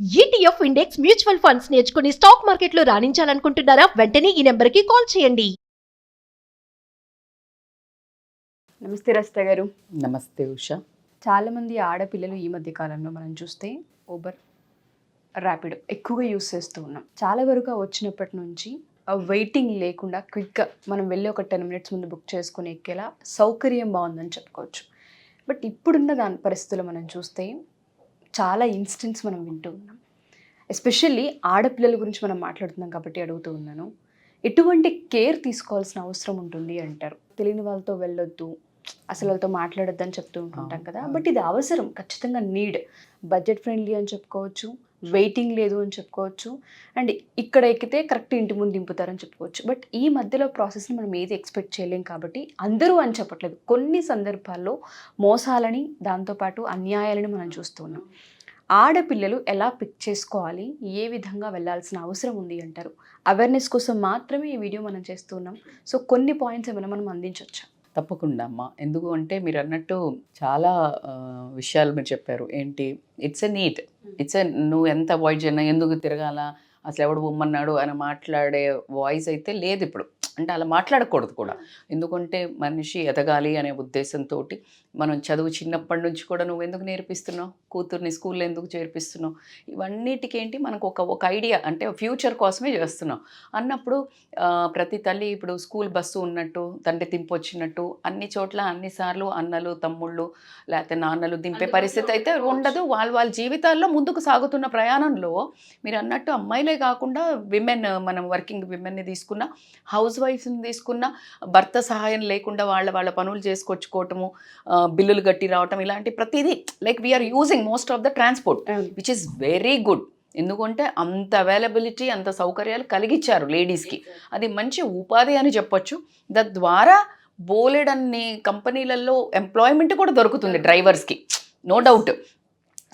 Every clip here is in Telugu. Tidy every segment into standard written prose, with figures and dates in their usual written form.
ఈటీఎఫ్ ఇండెక్స్ మ్యూచువల్ ఫండ్స్ నేర్చుకుని స్టాక్ మార్కెట్లో రాణించాలనుకుంటున్నారా? వెంటనే ఈ నెంబర్కి కాల్ చేయండి. నమస్తే రస్త గారు. నమస్తే ఉషా. చాలామంది ఆడపిల్లలు ఈ మధ్య కాలంలో మనం చూస్తే ఊబర్, ర్యాపిడో ఎక్కువగా యూస్ చేస్తూ ఉన్నాం. చాలా వరకు వచ్చినప్పటి నుంచి వెయిటింగ్ లేకుండా క్విక్గా మనం వెళ్ళి ఒక 10 minutes ముందు బుక్ చేసుకుని ఎక్కేలా సౌకర్యం బాగుందని చెప్పుకోవచ్చు. బట్ ఇప్పుడున్న దాని పరిస్థితులు మనం చూస్తే చాలా ఇన్స్టెంట్స్ మనం వింటూ ఉన్నాం. ఎస్పెషల్లీ ఆడపిల్లల గురించి మనం మాట్లాడుతున్నాం కాబట్టి అడుగుతూ ఉన్నాను, ఎటువంటి కేర్ తీసుకోవాల్సిన అవసరం ఉంటుంది అంటారు? తెలియని వాళ్ళతో వెళ్ళొద్దు, అసలు వాళ్ళతో మాట్లాడొద్దు అని చెప్తూ ఉంటుంటాం కదా. బట్ ఇది అవసరం, ఖచ్చితంగా నీడ్. బడ్జెట్ ఫ్రెండ్లీ అని చెప్పుకోవచ్చు, వెయిటింగ్ లేదు అని చెప్పుకోవచ్చు, అండ్ ఇక్కడ ఎక్కితే కరెక్ట్ ఇంటి ముందు దింపుతారని చెప్పుకోవచ్చు. బట్ ఈ మధ్యలో ప్రాసెస్ని మనం ఏది ఎక్స్పెక్ట్ చేయలేం కాబట్టి అందరూ అని చెప్పట్లేదు, కొన్ని సందర్భాల్లో మోసాలని దాంతోపాటు అన్యాయాలని మనం చూస్తూ ఉన్నాం. ఆడపిల్లలు ఎలా పిక్ చేసుకోవాలి, ఏ విధంగా వెళ్ళాల్సిన అవసరం ఉంది అంటారు? అవేర్నెస్ కోసం మాత్రమే ఈ వీడియో మనం చేస్తూ ఉన్నాం. సో కొన్ని పాయింట్స్ ఏమైనా మనం అందించవచ్చా? తప్పకుండా అమ్మ. ఎందుకు అంటే మీరు అన్నట్టు చాలా విషయాలు మీరు చెప్పారు. ఏంటి, ఇట్స్ ఎ నీడ్, నువ్వు ఎంత అవాయిడ్ చేయనా, ఎందుకు తిరగాల, అసలు ఎవడు బొమ్మన్నాడు అని మాట్లాడే వాయిస్ అయితే లేదు ఇప్పుడు. అంటే అలా మాట్లాడకూడదు కూడా. ఎందుకంటే మనిషి ఎదగాలి అనే ఉద్దేశంతో మనం చదువు చిన్నప్పటి నుంచి కూడా నువ్వు ఎందుకు నేర్పిస్తున్నావు, కూతుర్ని స్కూల్లో ఎందుకు చేర్పిస్తున్నావు, ఇవన్నిటికి ఏంటి మనకు ఒక ఐడియా, అంటే ఫ్యూచర్ కోసమే చేస్తున్నావు అన్నప్పుడు ప్రతి తల్లి ఇప్పుడు స్కూల్ బస్సు ఉన్నట్టు తండ్రి దింపొచ్చినట్టు అన్ని చోట్ల అన్నిసార్లు అన్నలు తమ్ముళ్ళు లేకపోతే నాన్నలు దింపే పరిస్థితి అయితే ఉండదు. వాళ్ళ జీవితాల్లో ముందుకు సాగుతున్న ప్రయాణంలో మీరు అన్నట్టు అమ్మాయిలే కాకుండా విమెన్, మనం వర్కింగ్ విమెన్ని తీసుకున్న, హౌస్ వైఫ్ని తీసుకున్న, భర్త సహాయం లేకుండా వాళ్ళ పనులు చేసుకొచ్చుకోవటము, బిల్లులు కట్టి రావటం, ఇలాంటి ప్రతిదీ like we're using most of the transport which is very good. ఎందుకంటే అంత అవైలబిలిటీ, అంత సౌకర్యాలు కలిగించారు లేడీస్కి. అది మంచి ఉపాధి అని చెప్పొచ్చు. తద్వారా బోలెడన్ని కంపెనీలలో ఎంప్లాయ్మెంట్ కూడా దొరుకుతుంది డ్రైవర్స్కి, నో డౌట్.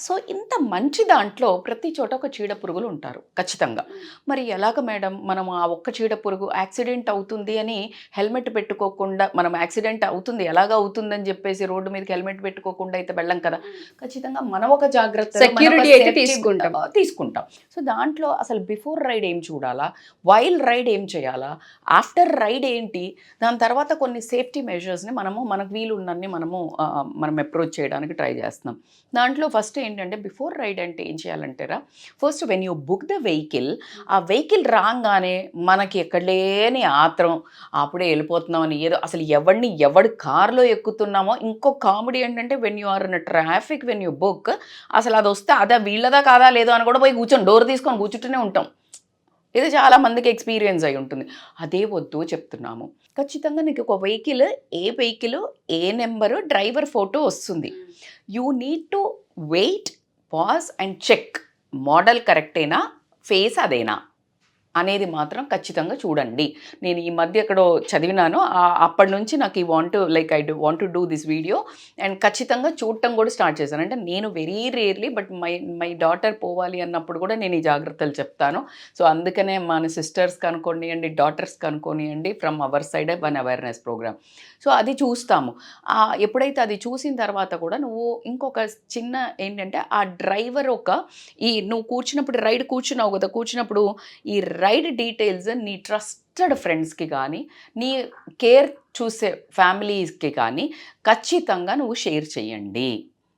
సో ఇంత మంచి దాంట్లో ప్రతి చోట ఒక చీడ పురుగులు ఉంటారు ఖచ్చితంగా. మరి ఎలాగ మేడం మనం ఆ ఒక్క చీడ పురుగు యాక్సిడెంట్ అవుతుంది అని హెల్మెట్ పెట్టుకోకుండా, మనం యాక్సిడెంట్ అవుతుంది ఎలాగ అవుతుందని చెప్పేసి రోడ్డు మీదకి హెల్మెట్ పెట్టుకోకుండా అయితే వెళ్ళం కదా. ఖచ్చితంగా మనం ఒక జాగ్రత్త సెక్యూరిటీ అయితే తీసుకుంటాం. సో దాంట్లో అసలు బిఫోర్ రైడ్ ఏం చూడాలా, వైల్ రైడ్ ఏం చేయాలా, ఆఫ్టర్ రైడ్ ఏంటి, దాని తర్వాత కొన్ని సేఫ్టీ మెజర్స్ని మనకు వీలున్నన్ని మనం అప్రోచ్ చేయడానికి ట్రై చేస్తున్నాం. దాంట్లో ఫస్ట్ ఏంటంటే బిఫోర్ రైడ్ అంటే ఏం చేయాలంటారా, first when you book the vehicle, ఆ వెహికల్ రాగానే మనకి ఎక్కడ లేని ఆత్రం, అప్పుడే వెళ్ళిపోతున్నామని ఏదో, అసలు ఎవడి కార్లో ఎక్కుతున్నామో. ఇంకో కామెడీ ఏంటంటే when you are in traffic, when you book, అసలు అది వస్తే అదా వీళ్ళదా కాదా లేదో అని కూడా పోయి కూర్చొని డోర్ తీసుకొని కూర్చుంటూనే ఉంటాం. ఇది చాలా మందికి ఎక్స్పీరియన్స్ అయి ఉంటుంది. అదే వద్దు చెప్తున్నాము. ఖచ్చితంగా నీకు ఒక వెహికల్, ఏ వెహికల్, ఏ నెంబరు, డ్రైవర్ ఫోటో వస్తుంది. You need to wait, pause and check, model కరెక్టేనా, ఫేస్ అదేనా అనేది మాత్రం ఖచ్చితంగా చూడండి. నేను ఈ మధ్య ఎక్కడో చదివినాను, అప్పటి నుంచి నాకు I want to do this video and ఖచ్చితంగా చూడటం కూడా స్టార్ట్ చేశాను. అంటే నేను very rarely, but my daughter పోవాలి అన్నప్పుడు కూడా నేను ఈ జాగ్రత్తలు చెప్తాను. సో అందుకనే మన సిస్టర్స్ కనుకోనియండి, డాటర్స్ కనుకోనియండి, from our side one awareness program. So అది చూస్తాము. ఎప్పుడైతే అది చూసిన తర్వాత కూడా నువ్వు ఇంకొక చిన్న ఏంటంటే, ఆ డ్రైవర్ నువ్వు కూర్చున్నప్పుడు, రైడ్ కూర్చున్నావు కదా, కూర్చున్నప్పుడు ఈ రైడ్ డీటెయిల్స్ నీ ట్రస్టెడ్ ఫ్రెండ్స్కి కానీ, నీ కేర్ చూసే ఫ్యామిలీస్కి కానీ ఖచ్చితంగా నువ్వు షేర్ చేయండి.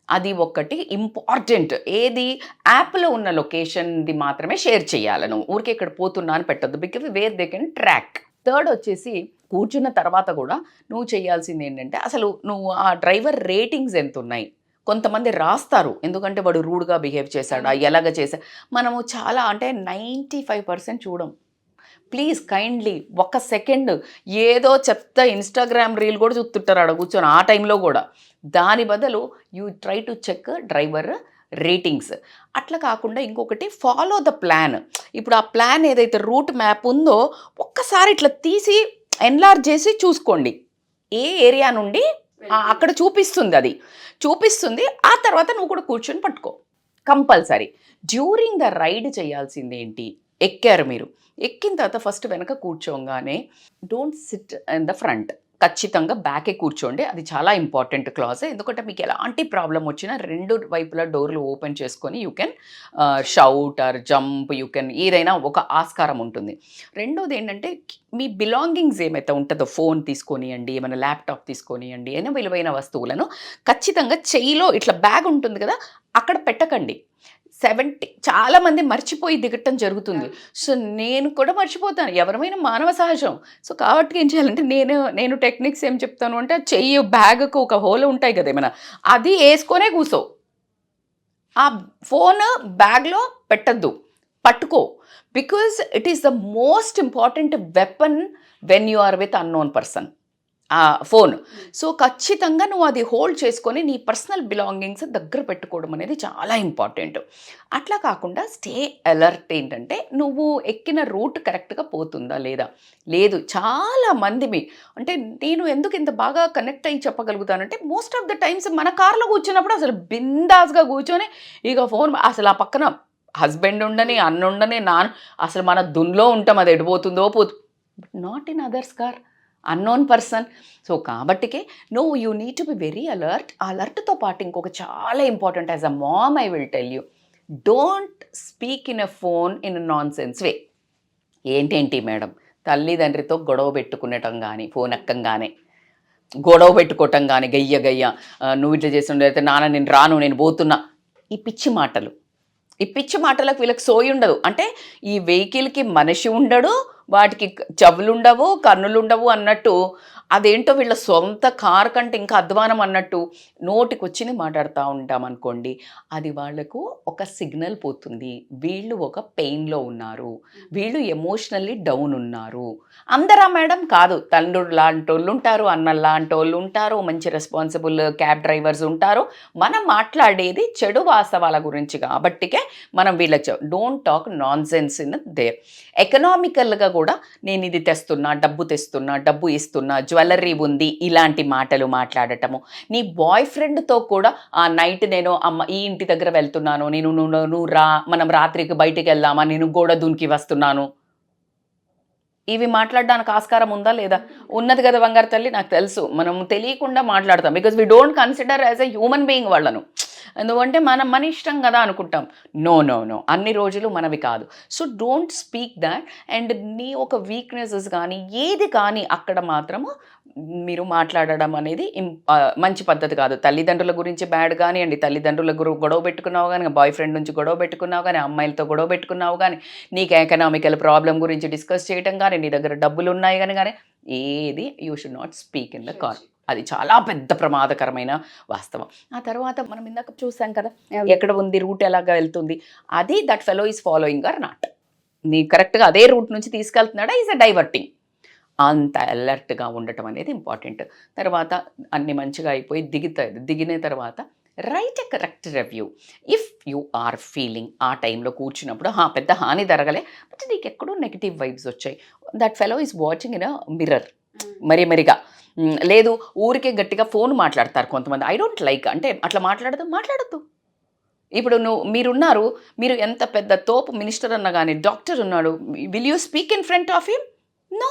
అది ఒకటి ఇంపార్టెంట్. ఏది, యాప్లో ఉన్న లొకేషన్ది మాత్రమే షేర్ చేయాలి. నువ్వు ఊరికే ఇక్కడ పోతున్నా అని పెట్టద్దు, because where they can track. Third వచ్చేసి, కూర్చున్న తర్వాత కూడా నువ్వు చేయాల్సింది ఏంటంటే, అసలు నువ్వు ఆ డ్రైవర్ రేటింగ్స్ ఎంత ఉన్నాయి. కొంతమంది రాస్తారు, ఎందుకంటే వాడు రూడ్గా బిహేవ్ చేశాడా, ఎలాగ చేశా. మనము చాలా అంటే 95% చూడం. ప్లీజ్ కైండ్లీ ఒక్క సెకండ్ ఏదో చెప్తా ఇన్స్టాగ్రామ్ రీల్ కూడా చూస్తుంటారు ఆడ కూర్చొని ఆ టైంలో కూడా. దాని బదులు you try to check driver ratings. అట్లా కాకుండా ఇంకొకటి, ఫాలో ద ప్లాన్. ఇప్పుడు ఆ ప్లాన్ ఏదైతే రూట్ మ్యాప్ ఉందో ఒక్కసారి ఇట్లా తీసి ఎన్లార్జ్ చేసి చూసుకోండి. ఏ ఏరియా నుండి అక్కడ చూపిస్తుంది. ఆ తర్వాత నువ్వు కూడా కూర్చొని పట్టుకో కంపల్సరీ. డ్యూరింగ్ ద రైడ్ చేయాల్సింది ఏంటి, ఎక్కారు మీరు, ఎక్కిన తర్వాత ఫస్ట్ వెనక కూర్చోగానే don't sit in the front. ఖచ్చితంగా బ్యాకే కూర్చోండి. అది చాలా ఇంపార్టెంట్ క్లాజ్. ఎందుకంటే మీకు ఎలాంటి ప్రాబ్లం వచ్చినా 2 వైపులా డోర్లు ఓపెన్ చేసుకొని you can shout or jump, you can ఏదైనా ఒక ఆస్కారం ఉంటుంది. రెండోది ఏంటంటే మీ బిలాంగింగ్స్ ఏమైతే ఉంటుందో, ఫోన్ తీసుకొనియండి, ఏమైనా ల్యాప్టాప్ తీసుకొనియండి, ఏమైనా విలువైన వస్తువులను ఖచ్చితంగా చెయ్యిలో ఇట్లా బ్యాగ్ ఉంటుంది కదా, అక్కడ పెట్టకండి. చాలామంది మర్చిపోయి దిగటం జరుగుతుంది. సో నేను కూడా మర్చిపోతాను, ఎవరమైనా మానవ సహజం. సో కాబట్టి ఏం చేయాలంటే నేను టెక్నిక్స్ ఏం చెప్తాను అంటే, చెయ్యి బ్యాగ్కు ఒక హోల్ ఉంటాయి కదా ఏమైనా, అది వేసుకొనే కూసో. ఆ ఫోన్ బ్యాగ్లో పెట్టద్దు, పట్టుకో. Because it is the most important weapon when you are with unknown person, ఆ ఫోన్. సో ఖచ్చితంగా నువ్వు అది హోల్డ్ చేసుకొని నీ పర్సనల్ బిలాంగింగ్స్ దగ్గర పెట్టుకోవడం అనేది చాలా ఇంపార్టెంట్. అట్లా కాకుండా స్టే అలర్ట్. ఏంటంటే నువ్వు ఎక్కిన రూట్ కరెక్ట్గా పోతుందా లేదా. లేదు, చాలా మంది అంటే నేను ఎందుకు ఇంత బాగా కనెక్ట్ అయ్యి చెప్పగలుగుతానంటే, మోస్ట్ ఆఫ్ ద టైమ్స్ మన కార్లో కూర్చున్నప్పుడు అసలు బిందాస్గా కూర్చొని ఇక ఫోన్, అసలు ఆ పక్కన హస్బెండ్ ఉండని, అన్న ఉండని, నాన్న, అసలు మన దున్లో ఉంటాం, అది ఎడిపోతుందో but not in others car, unknown person. So కాబట్టికే you need to be very alert. అలర్ట్తో పాటు ఇంకొక చాలా important, as a mom I will tell you, don't speak in a phone in a nonsense way. ఏంటేంటి మేడం, తల్లిదండ్రితో గొడవ పెట్టుకునటం కానీ, ఫోన్ ఎక్కంగానే గొడవ పెట్టుకోవటం కానీ, గయ్య నువ్వు ఇట్లా చేస్తుండే, అయితే నాన్న నేను రాను, నేను పోతున్నా, ఈ పిచ్చి మాటలకు వీళ్ళకి సోయి ఉండదు. అంటే ఈ వెహికల్కి మనిషి ఉండడు, వాటికి చెవులు ఉండవు, కన్నులు ఉండవు అన్నట్టు, అదేంటో వీళ్ళ సొంత కార్ కంటే ఇంకా అధ్వానం అన్నట్టు నోటికి వచ్చింది మాట్లాడుతూ ఉంటాం అనుకోండి, అది వాళ్లకు ఒక సిగ్నల్ పోతుంది, వీళ్ళు ఒక పెయిన్లో ఉన్నారు, వీళ్ళు ఎమోషనల్లీ డౌన్ ఉన్నారు. అందరా మేడం కాదు, తండ్రులు లాంటి వాళ్ళు ఉంటారు, అన్నలు లాంటి వాళ్ళు ఉంటారు, మంచి రెస్పాన్సిబుల్ క్యాబ్ డ్రైవర్స్ ఉంటారు. మనం మాట్లాడేది చెడు వాస్తవాల గురించి కాబట్టికే మనం don't talk nonsense in there. ఎకనామికల్గా కూడా నేను ఇది తెస్తున్నా, డబ్బు ఇస్తున్నా, జ్యువెలరీ ఉంది, ఇలాంటి మాటలు మాట్లాడటము. నీ బాయ్ ఫ్రెండ్తో కూడా ఆ నైట్ నేను ఈ ఇంటి దగ్గర వెళ్తున్నాను, నువ్వు రా, మనం రాత్రికి బయటికి వెళ్దామా, నేను గోడ దునికి వస్తున్నాను, ఇవి మాట్లాడడానికి ఆస్కారం ఉందా లేదా? ఉన్నది కదా బంగారు తల్లి, నాకు తెలుసు. మనం తెలియకుండా మాట్లాడతాం, because we don't consider as a human being వాళ్ళను. ఎందుకంటే మన ఇష్టం కదా అనుకుంటాం. నో, అన్ని రోజులు మనవి కాదు. So don't speak that. And నీ ఒక వీక్నెసెస్ కానీ ఏది కానీ అక్కడ మాత్రము మీరు మాట్లాడడం అనేది మంచి పద్ధతి కాదు. తల్లిదండ్రుల గురించి బ్యాడ్ కానివ్వండి, తల్లిదండ్రుల గొడవ పెట్టుకున్నావు కానీ, బాయ్ ఫ్రెండ్ నుంచి గొడవ పెట్టుకున్నావు కానీ, అమ్మాయిలతో గొడవ పెట్టుకున్నావు కానీ, నీకు ఎకనామికల్ ప్రాబ్లం గురించి డిస్కస్ చేయడం కానీ, నీ దగ్గర డబ్బులు ఉన్నాయి కానీ ఏది you should not speak in the car. అది చాలా పెద్ద ప్రమాదకరమైన వాస్తవం. ఆ తర్వాత మనం ఇందాక చూసాం కదా, ఎక్కడ ఉంది, రూట్ ఎలాగా వెళ్తుంది, అది that fellow is following or not. నీ కరెక్ట్గా అదే రూట్ నుంచి తీసుకెళ్తున్నాడా, ఈజ్ అ డైవర్టింగ్. అంత అలర్ట్గా ఉండటం అనేది ఇంపార్టెంట్. తర్వాత అన్ని మంచిగా అయిపోయి దిగిన తర్వాత write a correct review. If you are feeling ఆ టైంలో కూర్చున్నప్పుడు పెద్ద హాని జరగలే, బట్ నీకు ఎక్కడో నెగిటివ్ వైబ్స్ వచ్చాయి, that fellow is watching in a mirror. మరిగా లేదు, ఊరికే గట్టిగా ఫోన్ మాట్లాడతారు కొంతమంది. I don't like. అంటే అట్లా మాట్లాడద్దు. ఇప్పుడు మీరున్నారు, మీరు ఎంత పెద్ద తోపు మినిస్టర్ అన్నా కానీ, డాక్టర్ ఉన్నాడు, will you speak in front of him? No.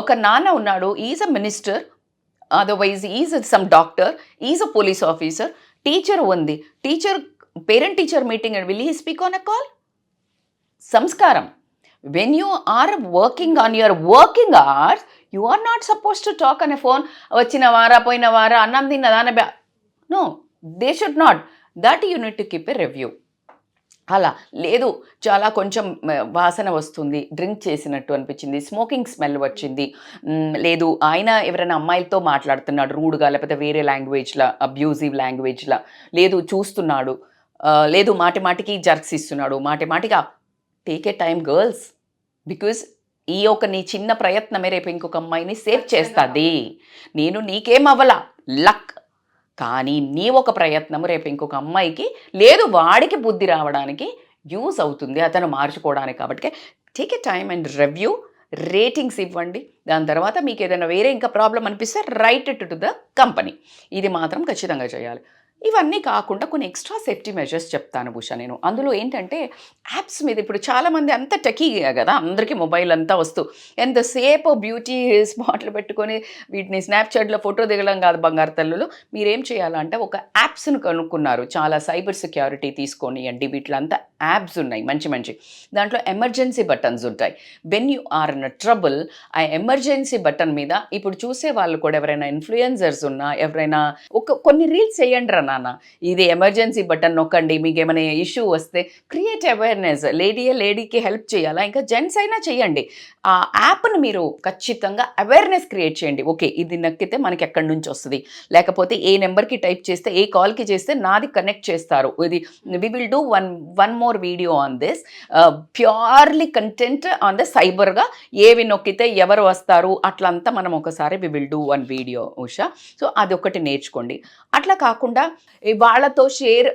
ఒక నాన్న ఉన్నాడు, is a minister, otherwise is some doctor, is a police officer, teacher ఉంది, parent teacher meeting, and will he speak on a call? సంస్కారం. When you are working on your working hours, you are not supposed to talk on a phone. వచ్చిన వారా, పోయిన వారా, అన్నం తిన్నదాన no, they should not. That you need to keep a review. అలా లేదు, చాలా కొంచెం వాసన వస్తుంది, డ్రింక్ చేసినట్టు అనిపించింది, స్మోకింగ్ స్మెల్ వచ్చింది, లేదు ఆయన ఎవరైనా అమ్మాయిలతో మాట్లాడుతున్నాడు రూడ్గా, లేకపోతే వేరే లాంగ్వేజ్లా, అబ్యూజివ్ లాంగ్వేజ్లా, లేదు చూస్తున్నాడు, లేదు మాటికి జర్క్స్ ఇస్తున్నాడు, మాటిగా take a time girls. Because ఈ నీ చిన్న ప్రయత్నమే రేపు ఇంకొక అమ్మాయిని సేవ్ చేస్తుంది. నీకేం అవ్వలా, లక్, కానీ నీ ఒక ప్రయత్నము రేపు ఇంకొక అమ్మాయికి, లేదు వాడికి బుద్ధి రావడానికి యూజ్ అవుతుంది, అతను మార్చుకోవడానికి. కాబట్టి take a time and review, ratings ఇవ్వండి. దాని తర్వాత మీకు ఏదైనా వేరే ఇంకా ప్రాబ్లం అనిపిస్తే right it to the company. ఇది మాత్రం ఖచ్చితంగా చేయాలి. ఇవన్నీ కాకుండా కొన్ని ఎక్స్ట్రా సేఫ్టీ మెజర్స్ చెప్తాను భూషా నేను. అందులో ఏంటంటే యాప్స్ మీద ఇప్పుడు చాలామంది అంత టెకీ కదా, అందరికీ మొబైల్ అంతా వస్తూ ఎంతసేపు బ్యూటీ స్పాట్లు పెట్టుకొని వీటిని స్నాప్చాట్లో ఫోటో దిగడం కాదు బంగారు తల్లులు. మీరేం చేయాలంటే ఒక యాప్స్ను కనుక్కున్నారు, చాలా సైబర్ సెక్యూరిటీ తీసుకోనియండి, వీటిలంతా యాప్స్ ఉన్నాయి మంచి మంచి. దాంట్లో ఎమర్జెన్సీ బటన్స్ ఉంటాయి. When you are in trouble ఆ ఎమర్జెన్సీ బటన్ మీద ఇప్పుడు చూసే వాళ్ళు కూడా ఎవరైనా ఇన్ఫ్లుయెన్సర్స్ ఉన్నా, ఎవరైనా కొన్ని రీల్స్ చేయండి రా నాన్న, ఇది ఎమర్జెన్సీ బటన్ నొక్కండి, మీకు ఏమైనా ఇష్యూ వస్తే క్రియేట్ అవేర్నెస్. లేడీకి హెల్ప్ చేయాలా, ఇంకా జెంట్స్ అయినా చేయండి. ఆ యాప్ను మీరు ఖచ్చితంగా అవేర్నెస్ క్రియేట్ చేయండి. ఓకే, ఇది నక్కితే మనకి ఎక్కడి నుంచి వస్తుంది, లేకపోతే ఏ నెంబర్కి టైప్ చేస్తే, ఏ కాల్కి చేస్తే నాది కనెక్ట్ చేస్తారు. ఇది we will do one more video on this, purely content on the సైబర్గా ఏవి నొక్కితే ఎవరు వస్తారు అట్లంతా మనం ఒకసారి we will do one video Usha. So అదొకటి నేర్చుకోండి. అట్లా కాకుండా వాళ్ళతో షేర్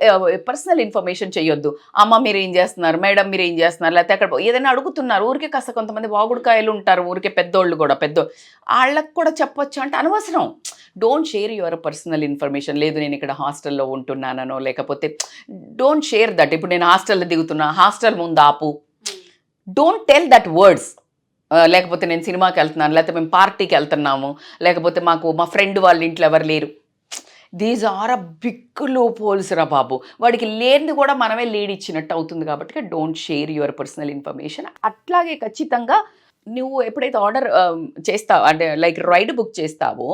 పర్సనల్ ఇన్ఫర్మేషన్ చేయొద్దు. అమ్మ మీరు ఏం చేస్తున్నారు, మేడం మీరు ఏం చేస్తున్నారు, లేకపోతే అక్కడ ఏదైనా అడుగుతున్నారు ఊరికే కాస్త కొంతమంది వాగుడుకాయలు ఉంటారు, ఊరికే పెద్దోళ్ళు కూడా వాళ్ళకు కూడా చెప్పొచ్చు అంటే అనవసరం. Don't share your personal information. లేదు నేను ఇక్కడ హాస్టల్లో ఉంటున్నానో, లేకపోతే డోంట్ షేర్ దట్. ఇప్పుడు నేను హాస్టల్లో దిగుతున్నా, హాస్టల్ ముందు ఆపు, డోంట్ టెల్ దట్ వర్డ్స్. లేకపోతే నేను సినిమాకి వెళ్తున్నాను, లేకపోతే మేము పార్టీకి వెళ్తున్నాము, లేకపోతే మా ఫ్రెండ్ వాళ్ళ ఇంట్లో ఎవరు లేరు. These are a big loopholes రా బాబు. వాడికి లేనిది కూడా మనమే లీడ్ ఇచ్చినట్టు అవుతుంది. కాబట్టి don't share your personal information. అట్లాగే ఖచ్చితంగా నువ్వు ఎప్పుడైతే ఆర్డర్ చేస్తావు అంటే లైక్ రైడ్ బుక్ చేస్తావో,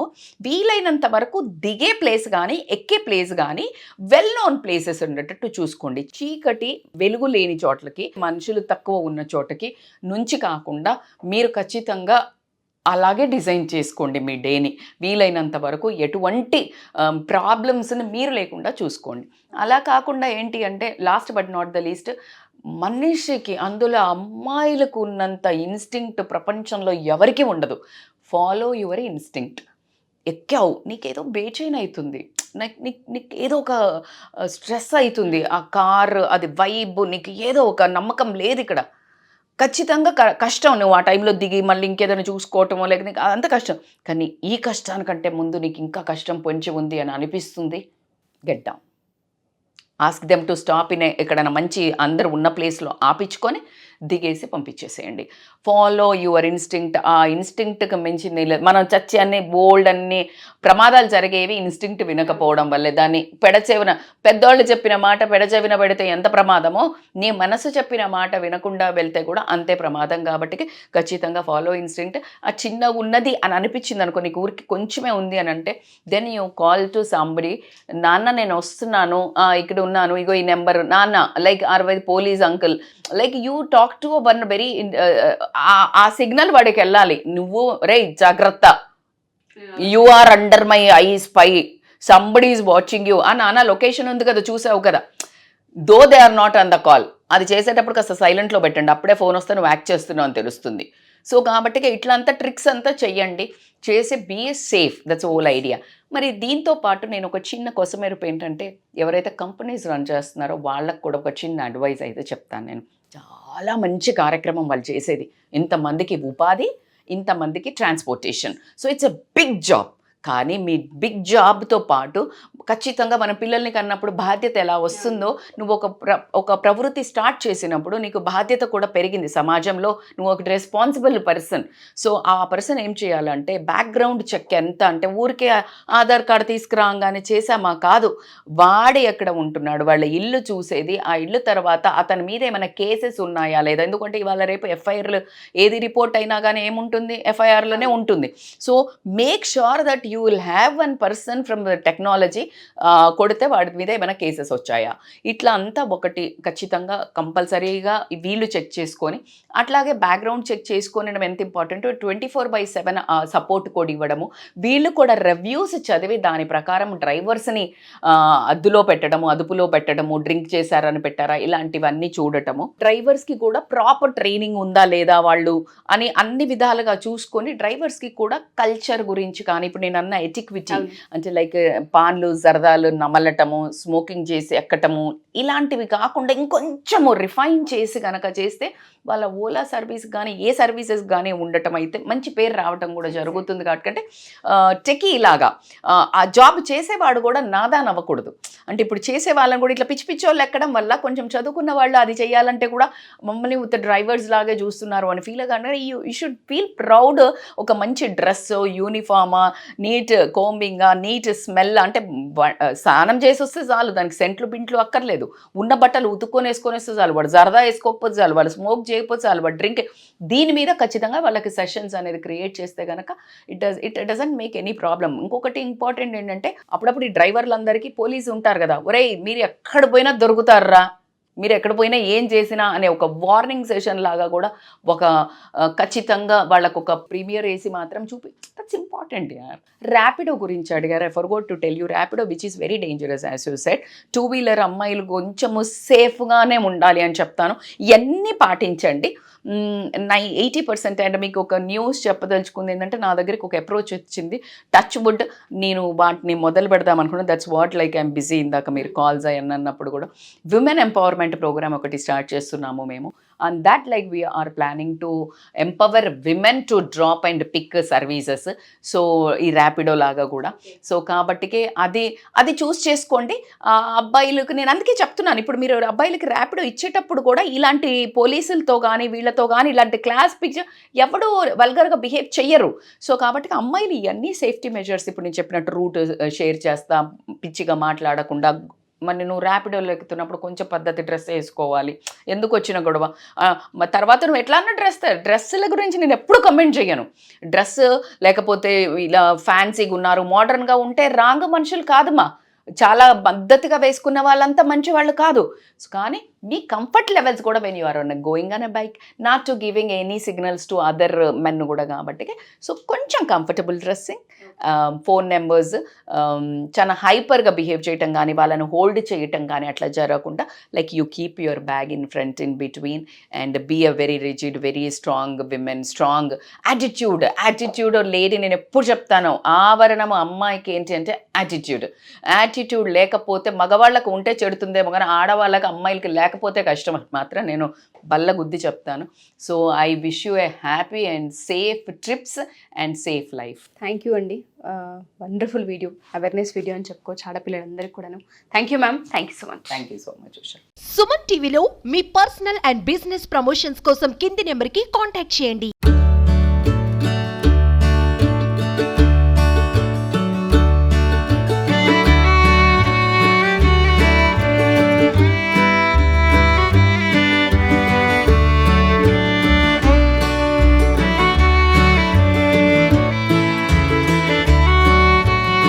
వీలైనంత వరకు దిగే ప్లేస్ కానీ ఎక్కే ప్లేస్ కానీ వెల్ నోన్ ప్లేసెస్ ఉండేటట్టు చూసుకోండి. చీకటి వెలుగు లేని చోట్లకి, మనుషులు తక్కువ ఉన్న చోటకి నుంచి కాకుండా మీరు ఖచ్చితంగా అలాగే డిజైన్ చేసుకోండి మీ డేని. వీలైనంత వరకు ఎటువంటి ప్రాబ్లమ్స్ని మీరు లేకుండా చూసుకోండి. అలా కాకుండా ఏంటి అంటే last but not the least, మనిషికి అందులో అమ్మాయిలకు ఉన్నంత ఇన్స్టింక్ట్ ప్రపంచంలో ఎవరికి ఉండదు. Follow your instinct. ఎక్కావు, నీకేదో బేచైన్ అవుతుంది, నీకు ఏదో ఒక స్ట్రెస్ అవుతుంది, ఆ కార్ అది వైబ్, నీకు ఏదో ఒక నమ్మకం లేదు ఇక్కడ. ఖచ్చితంగా కష్టం. నువ్వు ఆ టైంలో దిగి మళ్ళీ ఇంకేదైనా చూసుకోవటమో లేక నీకు అదంతా కష్టం. కానీ ఈ కష్టానికంటే ముందు నీకు ఇంకా కష్టం పొంచి ఉంది అని అనిపిస్తుంది, get down. Ask them to stop in ఎక్కడైనా మంచి అందరు ఉన్న ప్లేస్లో ఆపించుకొని దిగేసి పంపించేసేయండి. Follow your instinct. ఆ ఇన్స్టింక్ట్కి మించింది లేదు. మనం చచ్చి అన్ని బోల్డ్ అన్ని ప్రమాదాలు జరిగేవి ఇన్స్టింక్ట్ వినకపోవడం వల్లే. దాన్ని పెడచెవిన పెద్దోళ్ళు చెప్పిన మాట పెడచెవిన పెడితే ఎంత ప్రమాదమో, నీ మనసు చెప్పిన మాట వినకుండా వెళ్తే కూడా అంతే ప్రమాదం. కాబట్టి ఖచ్చితంగా ఫాలో ఇన్స్టింక్ట్. ఆ చిన్న ఉన్నది అని అనిపించింది అనుకో, నీకు ఊరికి కొంచెమే ఉంది అని అంటే, then you call to somebody. నాన్న నేను వస్తున్నాను, ఇక్కడ ఉన్నాను, ఇగో ఈ నెంబర్ నాన్న, like RY police uncle, like you talk to one very ఆ సిగ్నల్ వాడికి వెళ్ళాలి. నువ్వు రే జాగ్రత్త, you are under my eye spy, somebody is watching you. నాన్న లొకేషన్ ఉంది కదా, చూసావు కదా, though they are not on the call. అది చేసేటప్పుడు కాస్త సైలెంట్లో పెట్టండి, అప్పుడే ఫోన్ వస్తే నువ్వు యాక్ట్ చేస్తున్నావు అని తెలుస్తుంది. సో కాబట్టి ఇట్లంతా ట్రిక్స్ అంతా చెయ్యండి, చేసి be safe. That's whole idea. మరి దీంతో పాటు నేను ఒక చిన్న కొసమెరుపు ఏంటంటే, ఎవరైతే కంపెనీస్ రన్ చేస్తున్నారో వాళ్ళకు కూడా ఒక చిన్న అడ్వైస్ అయితే చెప్తాను నేను. చాలా మంచి కార్యక్రమం వాళ్ళు చేసేది. ఇంతమందికి ఉపాధి, ఇంతమందికి transportation. So it's a big job. కానీ మీ బిగ్ జాబ్తో పాటు ఖచ్చితంగా మన పిల్లల్ని కన్నప్పుడు బాధ్యత ఎలా వస్తుందో, నువ్వు ఒక ప్రవృత్తి స్టార్ట్ చేసినప్పుడు నీకు బాధ్యత కూడా పెరిగింది సమాజంలో. నువ్వు ఒక రెస్పాన్సిబుల్ పర్సన్. సో ఆ పర్సన్ ఏం చేయాలంటే బ్యాక్గ్రౌండ్ చెక్ ఎంత అంటే ఊరికే ఆధార్ కార్డు తీసుకురాగానే చేసామా కాదు, వాడు ఎక్కడ ఉంటున్నాడు, వాళ్ళ ఇల్లు చూసేది, ఆ ఇల్లు తర్వాత అతని మీద ఏమైనా కేసెస్ ఉన్నాయా లేదా. ఎందుకంటే ఇవాళ రేపు ఎఫ్ఐఆర్లు ఏది రిపోర్ట్ అయినా కానీ ఏముంటుంది, ఎఫ్ఐఆర్లోనే ఉంటుంది. So make sure that you will have one person from the technology. కొడితే వాడి మీద ఏమైనా కేసెస్ వచ్చాయా, ఇట్లా అంతా ఒకటి ఖచ్చితంగా కంపల్సరీగా వీళ్ళు చెక్ చేసుకొని, అట్లాగే బ్యాక్గ్రౌండ్ చెక్ చేసుకోవడం ఎంత ఇంపార్టెంట్. 24/7 సపోర్ట్ కోడ్ ఇవ్వడము, వీళ్ళు కూడా రివ్యూస్ చదివి దాని ప్రకారం డ్రైవర్స్ని అదుపులో పెట్టడము, డ్రింక్ చేశారని పెట్టారా, ఇలాంటివన్నీ చూడటము. డ్రైవర్స్కి కూడా ప్రాపర్ ట్రైనింగ్ ఉందా లేదా వాళ్ళు అని అన్ని విధాలుగా చూసుకొని, డ్రైవర్స్కి కూడా కల్చర్ గురించి కానీ, ఇప్పుడు నేను అన్న ఎటిక్విటీ అంటే లైక్ పాన్లు జరదాలు నమలటము, స్మోకింగ్ చేసి ఎక్కటము, ఇలాంటివి కాకుండా ఇంకొంచెము రిఫైన్ చేసి కనుక చేస్తే వాళ్ళ ఓలా సర్వీస్ కానీ ఏ సర్వీసెస్ కానీ ఉండటం అయితే మంచి పేరు రావటం కూడా జరుగుతుంది. కాబట్టి టెకీ ఇలాగా ఆ జాబ్ చేసేవాడు కూడా నాదాన్ అవ్వకూడదు. అంటే ఇప్పుడు చేసే వాళ్ళని కూడా ఇట్లా పిచ్చి పిచ్చోళ్ళు ఎక్కడం వల్ల కొంచెం చదువుకున్న వాళ్ళు అది చేయాలంటే కూడా మమ్మల్ని ఉత్త డ్రైవర్స్ లాగే చూస్తున్నారు అని ఫీల్ కానీ యూ షుడ్ ఫీల్ ప్రౌడ్. ఒక మంచి డ్రెస్, యూనిఫామా, నీట్ కోంబింగా, నీట్ స్మెల్, అంటే స్నానం చేసి వస్తే చాలు, దానికి సెంట్లు బింట్లు అక్కర్లేదు. ఉన్న బట్టలు ఉతుక్కొని వేసుకొని వస్తే చాలు, వాడు జరదా వేసుకోకపోతే చాలు, వాళ్ళు స్మోక్ చేయకపోతే చాలు, వాడు డ్రింక్. దీని మీద ఖచ్చితంగా వాళ్ళకి సెషన్స్ అనేది క్రియేట్ చేస్తే కనుక it doesn't make any problem. ఇంకొకటి ఇంపార్టెంట్ ఏంటంటే అప్పుడప్పుడు ఈ డ్రైవర్లందరికీ పోలీసు ఉంటారు కదా, ఒరేయ్ మీరు ఎక్కడ పోయినా దొరుకుతారా, మీరు ఎక్కడ పోయినా ఏం చేసినా అనే ఒక వార్నింగ్ సెషన్ లాగా కూడా ఒక ఖచ్చితంగా వాళ్ళకు ఒక ప్రీమియర్ ఏసీ మాత్రం దట్స్ ఇంపార్టెంట్. ర్యాపిడో గురించి అడిగారు. I forgot to tell you, Rapido which is very dangerous as you said. Two wheeler అమ్మాయిలు కొంచెము సేఫ్గానే ఉండాలి అని చెప్తాను. ఇవన్నీ పాటించండి. 80%. అండ్ మీకు ఒక న్యూస్ చెప్పదలుచుకుంది ఏంటంటే, నా దగ్గరికి ఒక అప్రోచ్ వచ్చింది. టచ్ వుడ్ నేను వాటిని మొదలు పెడదాం అనుకున్నాను. That's what like I'm busy. ఇందాక మీరు కాల్స్ అన్నప్పుడు కూడా విమెన్ ఎంపవర్మెంట్ ప్రోగ్రామ్ ఒకటి స్టార్ట్ చేస్తున్నాము మేము. And that like we're planning to empower women to drop and pick services. So ఈ ర్యాపిడో లాగా కూడా. సో కాబట్టికే అది చూస్ చేసుకోండి. అబ్బాయిలకు నేను అందుకే చెప్తున్నాను, ఇప్పుడు మీరు అబ్బాయిలకి ర్యాపిడో ఇచ్చేటప్పుడు కూడా ఇలాంటి పోలీసులతో కానీ వీళ్ళతో కానీ ఇలాంటి క్లాస్ పిక్చర్ ఎవడు వల్గర్గా బిహేవ్ చెయ్యరు. సో కాబట్టి అమ్మాయిలు ఇవన్నీ సేఫ్టీ మెజర్స్, ఇప్పుడు నేను చెప్పినట్టు రూట్ షేర్ చేస్తా, పిచ్చిగా మాట్లాడకుండా, మరి నువ్వు ర్యాపిడోలో ఎక్కుతున్నప్పుడు కొంచెం పద్ధతి డ్రెస్ వేసుకోవాలి, ఎందుకు వచ్చిన గొడవ. తర్వాత నువ్వు ఎట్లా అన్న డ్రెస్సుల గురించి నేను ఎప్పుడు కమెంట్ చేయను. డ్రెస్ లేకపోతే ఇలా ఫ్యాన్సీగా ఉన్నారు, మోడర్న్గా ఉంటే రాంగ్ మనుషులు కాదమ్మా. చాలా పద్ధతిగా వేసుకున్న వాళ్ళంతా మంచి వాళ్ళు కాదు. కానీ మీ కంఫర్ట్ లెవెల్స్ కూడా when you are going on a bike, not to giving any signals to other men కూడా. కాబట్టి సో కొంచెం కంఫర్టబుల్ డ్రెస్సింగ్, ఫోన్ నెంబర్స్ చాలా హైపర్గా బిహేవ్ చేయటం కానీ, వాళ్ళని హోల్డ్ చేయటం కానీ అట్లా జరగకుండా like you keep your bag in front in between and be a very rigid, very strong women. Strong attitude lady, నేను ఎప్పుడు చెప్తాను, ఆవరణము అమ్మాయికి ఏంటి అంటే యాటిట్యూడ్ లేకపోతే మగవాళ్ళకు ఉంటే చెడుతుందేమో కానీ ఆడవాళ్ళకి అమ్మాయిలకి లేకపోతే కష్టం అని మాత్రం నేను బల్ల గుద్ది చెప్తాను. So I wish you A happy and safe trips and safe life. Thank you అండి. వండర్ఫుల్ వీడియో, అవేర్నెస్ వీడియో అని చెప్పుకోవచ్చు ఆడపిల్లలందరికీ కూడాను. Thank you ma'am, thank you so much. Thank you so much Usha. Suman టీవీలో మీ పర్సనల్ అండ్ బిజినెస్ ప్రమోషన్స్ కోసం కింది నెంబర్కి కాంటాక్ట్ చేయండి.